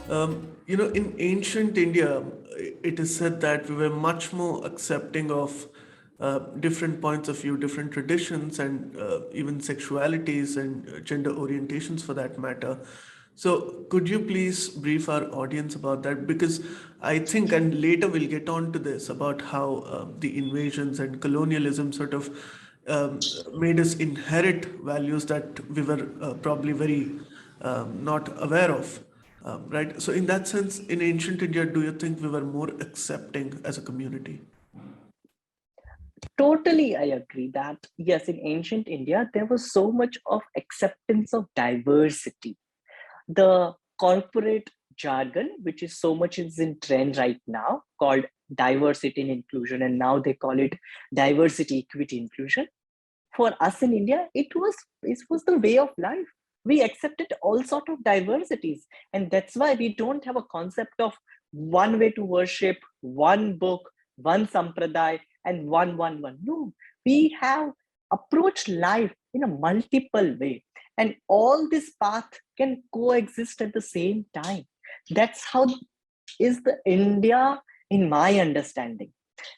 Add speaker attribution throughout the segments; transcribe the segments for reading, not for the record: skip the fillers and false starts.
Speaker 1: In ancient India, it is said that we were much more accepting of different points of view, different traditions, and even sexualities and gender orientations for that matter. So, could you please brief our audience about that? Because I think, and later we'll get on to this about how the invasions and colonialism sort of made us inherit values that we were probably very not aware of. Right. So, in that sense, in ancient India, do you think we were more accepting as a community?
Speaker 2: Totally, I agree that yes, in ancient India, there was so much of acceptance of diversity. The corporate jargon, which is so much is in trend right now, called diversity and inclusion, and now they call it diversity, equity, inclusion. For us in India, it was the way of life. We accepted all sort of diversities, and that's why we don't have a concept of one way to worship, one book, one sampradaya, and one. No, we have approached life in a multiple way, and all this path can coexist at the same time. That's how is the India in my understanding.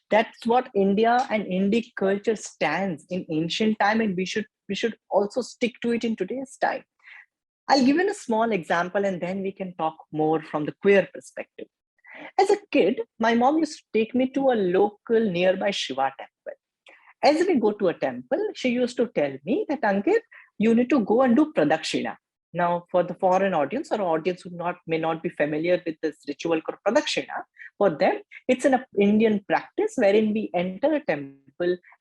Speaker 2: That's what India and Indic culture stands in ancient time, and we should also stick to it in today's time. I'll give you a small example, and then we can talk more from the queer perspective. As a kid, my mom used to take me to a local nearby Shiva temple. As we go to a temple, she used to tell me that, Ankit, you need to go and do pradakshina. Now, for the foreign audience or audience who may not be familiar with this ritual called pradakshina, for them, it's an Indian practice wherein we enter a temple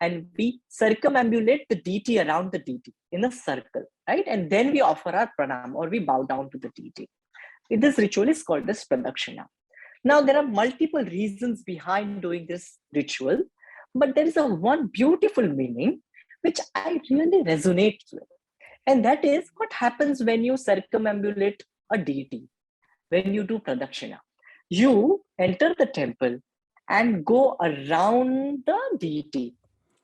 Speaker 2: and we circumambulate the deity around the deity in a circle, right? And then we offer our pranam or we bow down to the deity. This ritual is called as pradakshina. Now, there are multiple reasons behind doing this ritual, but there is a one beautiful meaning which I really resonate with. And that is what happens when you circumambulate a deity, when you do pradakshina. You enter the temple and go around the deity.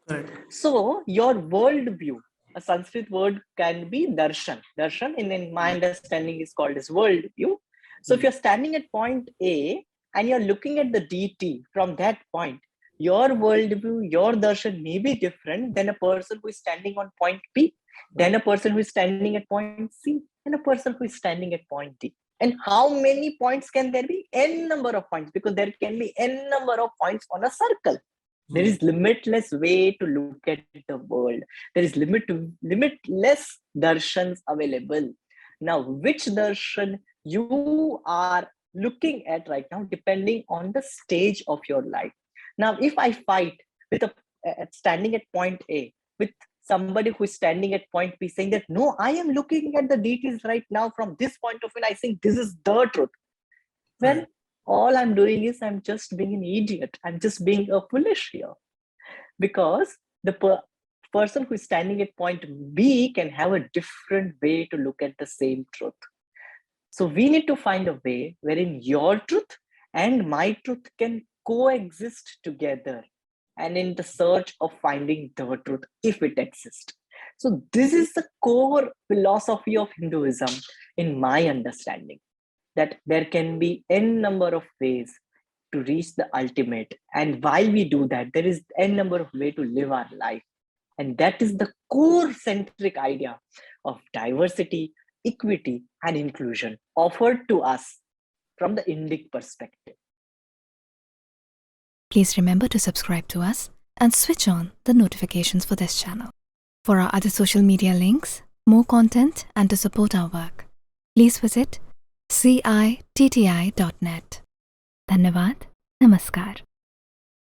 Speaker 1: Correct.
Speaker 2: So your worldview, a Sanskrit word can be darshan. Darshan in my understanding is called as worldview. So if you're standing at point A and you're looking at the deity from that point, your worldview, your darshan may be different than a person who is standing on point B, than a person who is standing at point C, and a person who is standing at point D. And how many points can there be? N number of points, because there can be N number of points on a circle. There is limitless way to look at the world. There is limitless darshans available. Now, which darshan you are looking at right now, depending on the stage of your life. Now, if I fight with standing at point A with somebody who is standing at point B saying that, no, I am looking at the deities right now from this point of view, I think this is the truth. Well, all I'm doing is I'm just being an idiot. I'm just being a foolish here. Because the person who is standing at point B can have a different way to look at the same truth. So we need to find a way wherein your truth and my truth can coexist together, and in the search of finding the truth, if it exists. So this is the core philosophy of Hinduism, in my understanding, that there can be n number of ways to reach the ultimate. And while we do that, there is n number of ways to live our life. And that is the core centric idea of diversity, equity, and inclusion offered to us from the Indic perspective.
Speaker 3: Please remember to subscribe to us and switch on the notifications for this channel. For our other social media links, more content, and to support our work, please visit citti.net. Dhanyavad. Namaskar.